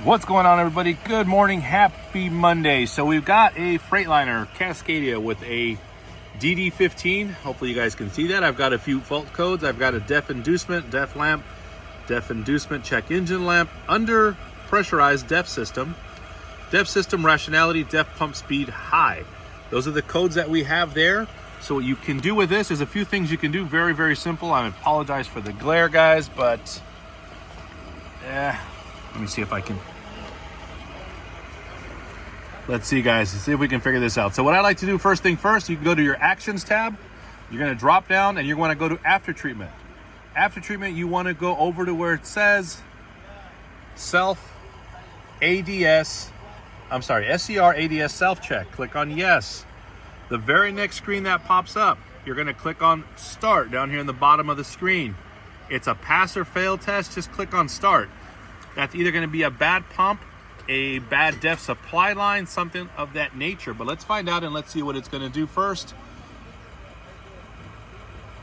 What's going on, everybody? Good morning, happy Monday. So we've got a Freightliner Cascadia with a DD15. Hopefully you guys can see that. I've got a few fault codes. I've got a DEF inducement, DEF lamp, DEF inducement, check engine lamp, under pressurized DEF system rationality, DEF pump speed high. Those are the codes that we have there. So what you can do with this is a few things you can do. Very, very simple. I apologize for the glare, guys, but let me see if I can. Let's see, guys. Let's see if we can figure this out. So what I like to do, first thing first, you can go to your Actions tab. You're going to drop down and you're going to go to After Treatment. After Treatment, you want to go over to where it says Self ADS. I'm sorry, SCR ADS Self Check. Click on Yes. The very next screen that pops up, you're going to click on Start down here in the bottom of the screen. It's a pass or fail test. Just click on Start. That's either going to be a bad pump, a bad DEF supply line, something of that nature. But let's find out and let's see what it's going to do first.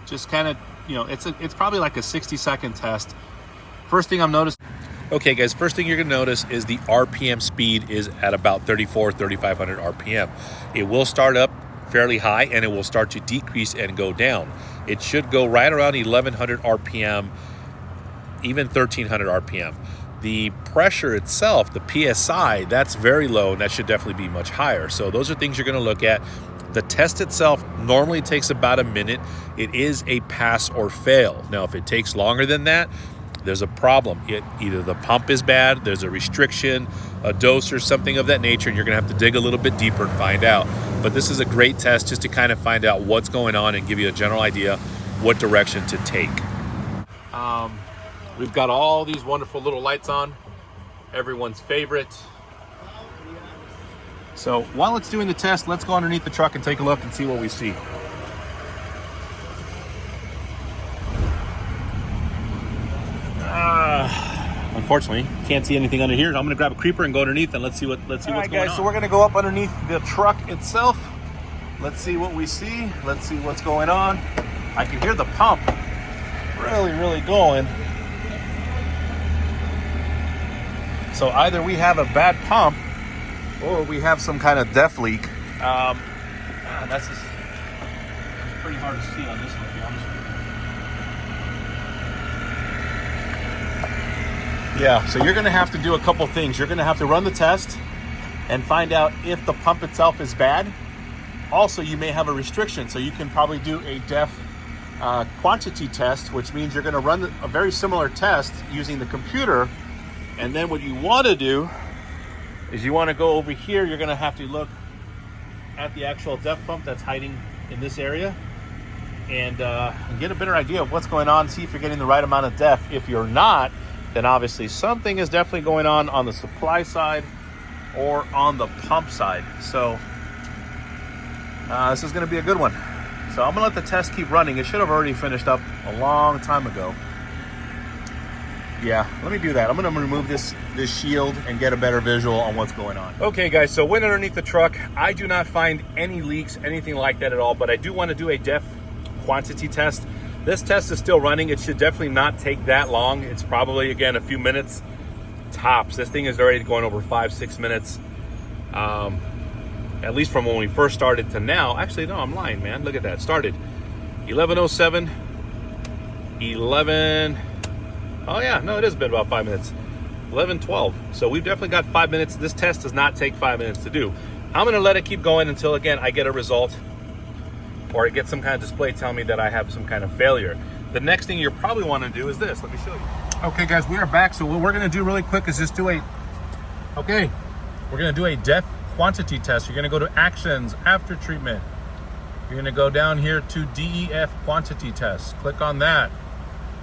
Just kind of, it's probably like a 60-second test. First thing I'm noticing. Okay, guys, first thing you're going to notice is the RPM speed is at about 3,500 RPM. It will start up fairly high and it will start to decrease and go down. It should go right around 1,100 RPM, even 1,300 RPM. The pressure itself, the PSI, that's very low, and that should definitely be much higher. So those are things you're going to look at. The test itself normally takes about a minute. It is a pass or fail. Now, if it takes longer than that, there's a problem. Either the pump is bad, there's a restriction, a dose, or something of that nature, and you're going to have to dig a little bit deeper and find out. But this is a great test just to kind of find out what's going on and give you a general idea what direction to take. We've got all these wonderful little lights on, everyone's favorite. So while it's doing the test, let's go underneath the truck and take a look and see what we see. Unfortunately, can't see anything under here. I'm gonna grab a creeper and go underneath and let's see what's going on. Guys, so we're gonna go up underneath the truck itself. Let's see what we see. Let's see what's going on. I can hear the pump really going. So either we have a bad pump or we have some kind of DEF leak. That's pretty hard to see on this one, to be honest with you. Yeah, so you're gonna have to do a couple things. You're gonna have to run the test and find out if the pump itself is bad. Also, you may have a restriction, so you can probably do a DEF quantity test, which means you're gonna run a very similar test using the computer. And then what you want to do is you want to go over here. You're going to have to look at the actual DEF pump that's hiding in this area and get a better idea of what's going on. See if you're getting the right amount of DEF. If you're not, then obviously something is definitely going on the supply side or on the pump side. So this is going to be a good one. So I'm going to let the test keep running. It should have already finished up a long time ago. Yeah, let me do that. I'm going to remove this shield and get a better visual on what's going on. Okay, guys, so went underneath the truck. I do not find any leaks, anything like that at all, but I do want to do a DEF quantity test. This test is still running. It should definitely not take that long. It's probably, again, a few minutes tops. This thing is already going over 5-6 minutes, at least from when we first started to now. Actually, no, I'm lying, man. Look at that. Started 11:07, 11... Oh yeah, no, it has been about 5 minutes. 11:12. So we've definitely got 5 minutes. This test does not take 5 minutes to do. I'm gonna let it keep going until, again, I get a result or I get some kind of display telling me that I have some kind of failure. The next thing you probably want to do is this. Let me show you. Okay, guys, we are back. So what we're gonna do really quick is just do we're gonna do a DEF quantity test. You're gonna go to Actions, After Treatment. You're gonna go down here to DEF quantity test. Click on that.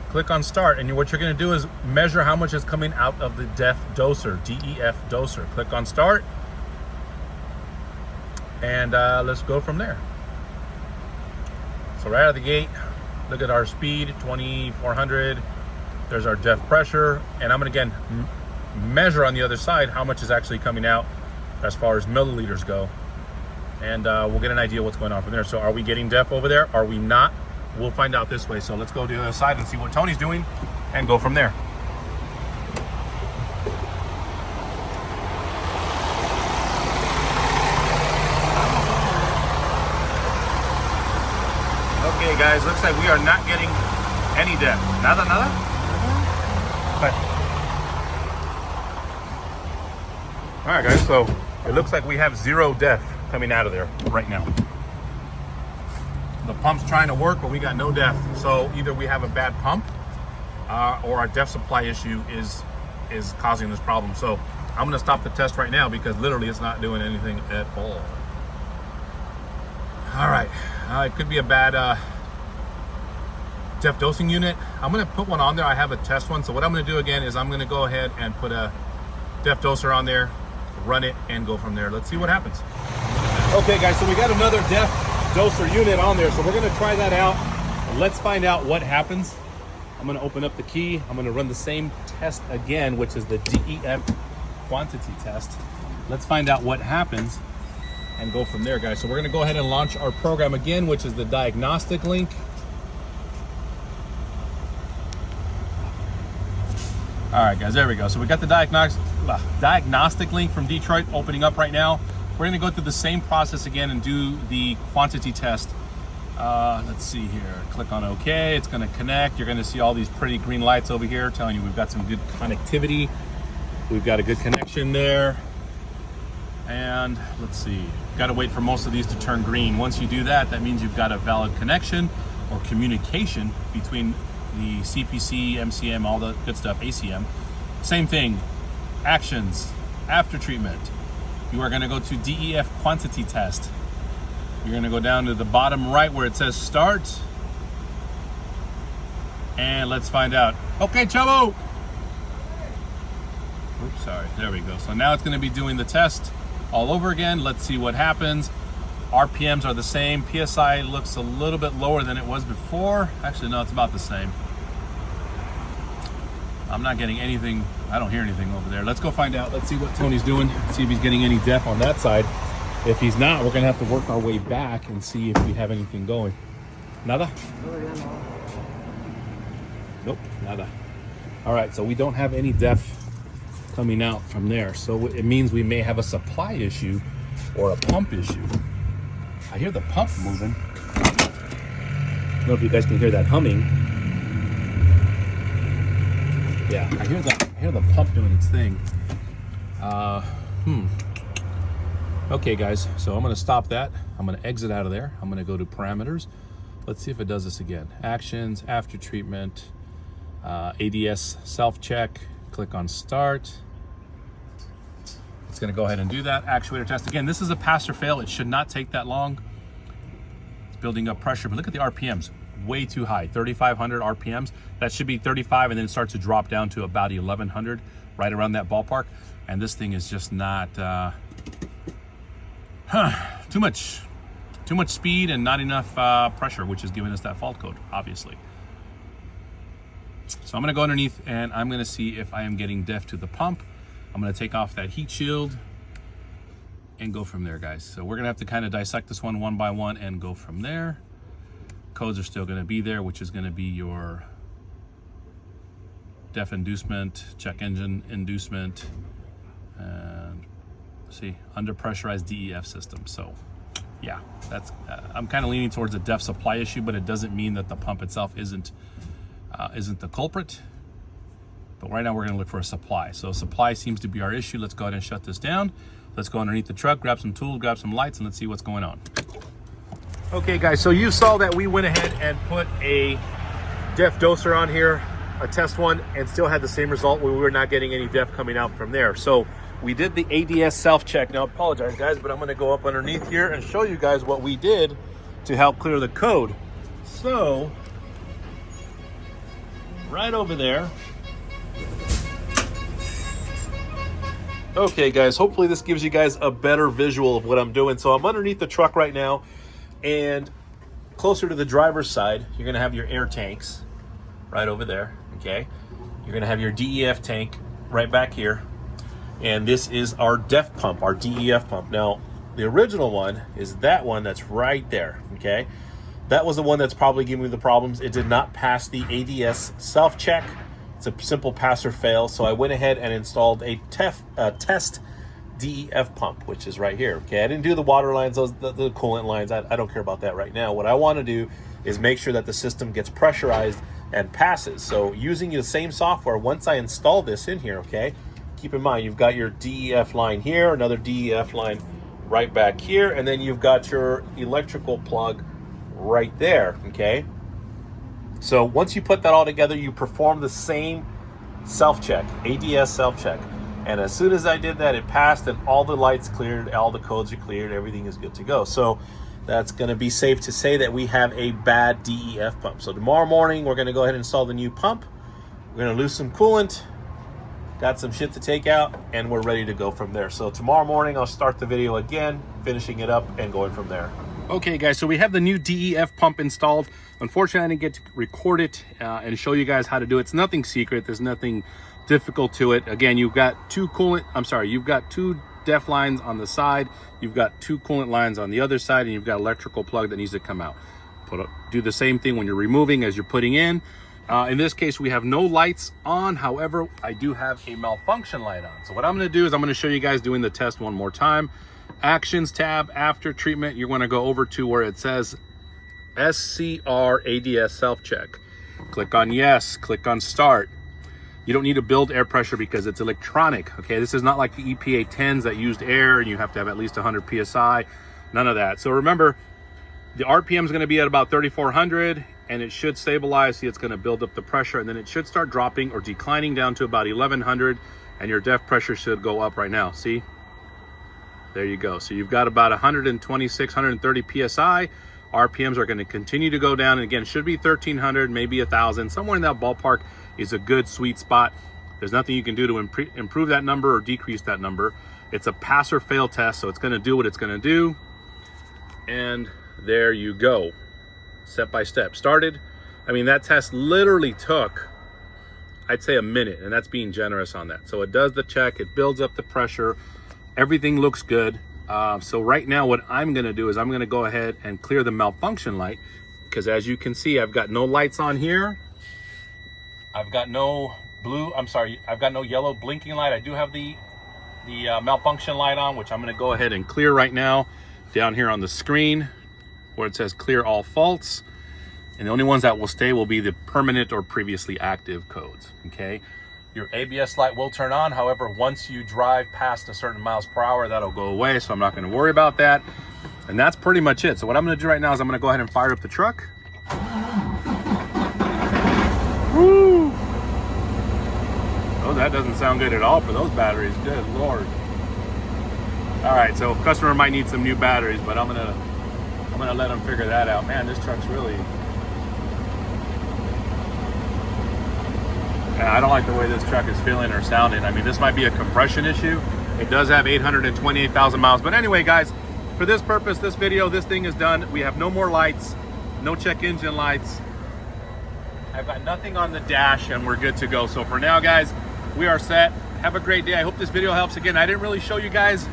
Click on Start, and what you're going to do is measure how much is coming out of the DEF doser, DEF doser. Click on Start, and let's go from there. So right out of the gate, look at our speed, 2,400. There's our DEF pressure, and I'm going to, again, measure on the other side how much is actually coming out as far as milliliters go, and we'll get an idea what's going on from there. So are we getting DEF over there? Are we not? We'll find out this way. So let's go to the other side and see what Tony's doing and go from there. Okay guys, looks like we are not getting any DEF. Nada. Okay. All right guys, so it looks like we have 0 DEF coming out of there right now. The pump's trying to work, but we got no DEF. So either we have a bad pump or our DEF supply issue is causing this problem. So I'm gonna stop the test right now because literally it's not doing anything at all. All right, it could be a bad DEF dosing unit. I'm gonna put one on there. I have a test one. So what I'm gonna do again is I'm gonna go ahead and put a DEF doser on there, run it, and go from there. Let's see what happens. Okay guys, so we got another DEF doser unit on there. So we're gonna try that out. Let's find out what happens. I'm gonna open up the key. I'm gonna run the same test again, which is the DEF quantity test. Let's find out what happens and go from there, guys. So we're gonna go ahead and launch our program again, which is the diagnostic link. All right, guys, there we go. So we got the diagnostic link from Detroit opening up right now. We're gonna go through the same process again and do the quantity test. Let's see here, click on OK, it's gonna connect. You're gonna see all these pretty green lights over here telling you we've got some good connectivity. We've got a good connection there. And let's see, gotta wait for most of these to turn green. Once you do that, that means you've got a valid connection or communication between the CPC, MCM, all the good stuff, ACM. Same thing, actions, after treatment. You are gonna go to DEF quantity test. You're gonna go down to the bottom right where it says start. And let's find out. Okay, Chavo. Oops, sorry, there we go. So now it's gonna be doing the test all over again. Let's see what happens. RPMs are the same. PSI looks a little bit lower than it was before. Actually, no, it's about the same. I'm not getting anything. I don't hear anything over there. Let's go find out. Let's see what Tony's doing. See if he's getting any DEF on that side. If he's not, we're gonna have to work our way back and see if we have anything going. Nada? Nope, nada. All right, so we don't have any DEF coming out from there. So it means we may have a supply issue or a pump issue. I hear the pump moving. I don't know if you guys can hear that humming. Yeah, I hear the pump doing its thing. Okay guys, so I'm gonna stop that. I'm gonna exit out of there. I'm gonna go to parameters. Let's see if it does this again. Actions, after treatment, ADS self-check, click on start. It's gonna go ahead and do that. Actuator test. Again, this is a pass or fail. It should not take that long. It's building up pressure, but look at the RPMs. Way too high, 3,500 RPMs. That should be 35 and then it starts to drop down to about 1,100, right around that ballpark. And this thing is just not, too much speed and not enough pressure, which is giving us that fault code, obviously. So I'm gonna go underneath and I'm gonna see if I am getting DEF to the pump. I'm gonna take off that heat shield and go from there, guys. So we're gonna have to kind of dissect this one by one and go from there. Codes are still gonna be there, which is gonna be your DEF inducement, check engine inducement, and see, under pressurized DEF system. So yeah, that's I'm kind of leaning towards a DEF supply issue, but it doesn't mean that the pump itself isn't the culprit. But right now we're gonna look for a supply. So supply seems to be our issue. Let's go ahead and shut this down. Let's go underneath the truck, grab some tools, grab some lights, and let's see what's going on. Okay guys, so you saw that we went ahead and put a DEF doser on here, a test one, and still had the same result where we were not getting any DEF coming out from there. So we did the ADS self-check. Now I apologize guys, but I'm gonna go up underneath here and show you guys what we did to help clear the code. So, right over there. Okay guys, hopefully this gives you guys a better visual of what I'm doing. So I'm underneath the truck right now, and closer to the driver's side, you're gonna have your air tanks right over there, okay? You're gonna have your DEF tank right back here. And this is our DEF pump, our DEF pump. Now, the original one is that one that's right there, okay? That was the one that's probably giving me the problems. It did not pass the ADS self-check. It's a simple pass or fail. So I went ahead and installed a test DEF pump, which is right here, okay? I didn't do the water lines, the coolant lines. I don't care about that right now. What I wanna do is make sure that the system gets pressurized and passes. So using the same software, once I install this in here, okay, keep in mind you've got your DEF line here, another DEF line right back here, and then you've got your electrical plug right there, okay? So once you put that all together, you perform the same self-check, ADS self-check. And as soon as I did that, it passed and all the lights cleared, all the codes are cleared, everything is good to go. So that's gonna be safe to say that we have a bad DEF pump. So tomorrow morning, we're gonna go ahead and install the new pump. We're gonna lose some coolant, got some shit to take out, and we're ready to go from there. So tomorrow morning, I'll start the video again, finishing it up and going from there. Okay guys, so we have the new DEF pump installed. Unfortunately, I didn't get to record it and show you guys how to do it. It's nothing secret, there's nothing difficult to it. Again, you've got two DEF lines on the side, you've got two coolant lines on the other side, and you've got electrical plug that needs to come out. Do the same thing when you're removing as you're putting in. In this case, we have no lights on. However, I do have a malfunction light on. So what I'm gonna do is I'm gonna show you guys doing the test one more time. Actions tab, after treatment, you're gonna go over to where it says SCR ADS self-check. Click on yes, click on start. You don't need to build air pressure because it's electronic, okay? This is not like the EPA 10s that used air and you have to have at least 100 PSI, none of that. So remember, the RPM is gonna be at about 3,400 and it should stabilize. See, it's gonna build up the pressure and then it should start dropping or declining down to about 1,100 and your DEF pressure should go up right now, see? There you go. So you've got about 126, 130 PSI. RPMs are going to continue to go down. And again, it should be 1,300, maybe 1,000. Somewhere in that ballpark is a good sweet spot. There's nothing you can do to improve that number or decrease that number. It's a pass or fail test, so it's going to do what it's going to do. And there you go. Step by step. Started. I mean, that test literally took, I'd say, a minute, and that's being generous on that. So it does the check. It builds up the pressure. Everything looks good. So right now what I'm gonna do is I'm gonna go ahead and clear the malfunction light, because as you can see, I've got no lights on here. I've got no I've got no yellow blinking light. I do have the malfunction light on, which I'm gonna go ahead and clear right now down here on the screen where it says clear all faults. And the only ones that will stay will be the permanent or previously active codes, okay? Your ABS light will turn on. However, once you drive past a certain miles per hour, that'll go away. So I'm not gonna worry about that. And that's pretty much it. So what I'm gonna do right now is I'm gonna go ahead and fire up the truck. Woo! Oh, that doesn't sound good at all for those batteries. Good Lord. All right, so customer might need some new batteries, but I'm gonna let them figure that out. Man, this truck's really, I don't like the way this truck is feeling or sounding. I mean, this might be a compression issue. It does have 828,000 miles. But anyway, guys, for this purpose, this video, this thing is done. We have no more lights, no check engine lights. I've got nothing on the dash and we're good to go. So for now, guys, we are set. Have a great day. I hope this video helps. Again, I didn't really show you guys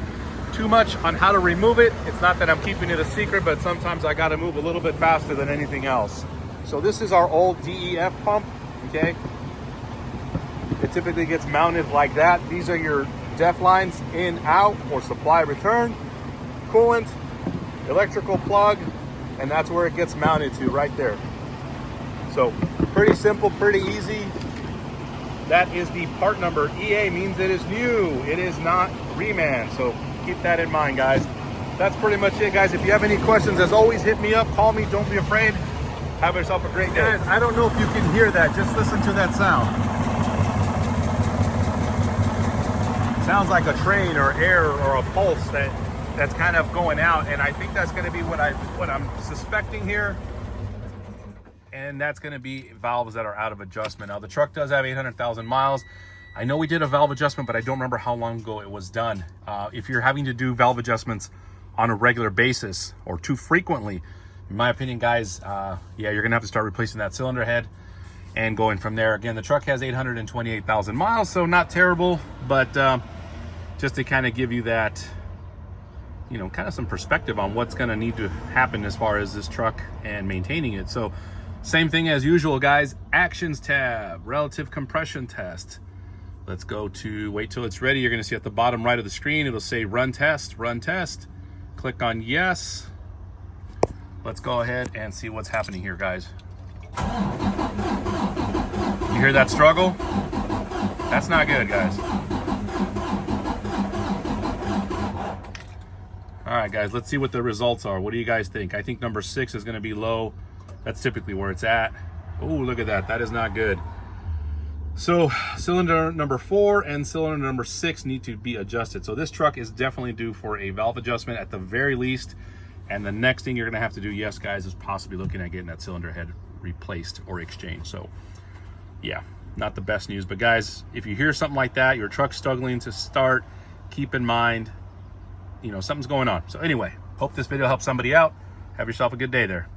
too much on how to remove it. It's not that I'm keeping it a secret, but sometimes I got to move a little bit faster than anything else. So this is our old DEF pump, okay? It typically gets mounted like that. These are your DEF lines, in, out, or supply return, coolant, electrical plug, and that's where it gets mounted to, right there. So pretty simple, pretty easy. That is the part number. EA means it is new. It is not reman. So keep that in mind, guys. That's pretty much it, guys. If you have any questions, as always, hit me up, call me, don't be afraid. Have yourself a great day. Guys, I don't know if you can hear that. Just listen to that sound. Sounds like a train or air or a pulse that's kind of going out, and I think that's going to be what I'm suspecting here, and that's going to be valves that are out of adjustment. Now the truck does have 800,000 miles. I know we did a valve adjustment, but I don't remember how long ago it was done. If you're having to do valve adjustments on a regular basis or too frequently, in my opinion, guys, yeah, you're gonna have to start replacing that cylinder head and going from there. Again, the truck has 828,000 miles, so not terrible, but just to kind of give you that, you know, kind of some perspective on what's going to need to happen as far as this truck and maintaining it. So same thing as usual, guys. Actions tab, relative compression test. Let's go to wait till it's ready. You're going to see at the bottom right of the screen, it'll say run test, run test. Click on yes. let's go ahead and see what's happening here, guys. You hear that struggle? That's not good, guys. All right, guys, let's see what the results are. What do you guys think? I think number 6 is going to be low. That's typically where it's at. Oh, look at that. That is not good. So cylinder number 4 and cylinder number 6 need to be adjusted. So this truck is definitely due for a valve adjustment at the very least. And the next thing you're going to have to do, yes, guys, is possibly looking at getting that cylinder head replaced or exchanged. So yeah, not the best news. But guys, if you hear something like that, your truck's struggling to start, keep in mind, you know, something's going on. So anyway, hope this video helps somebody out. Have yourself a good day there.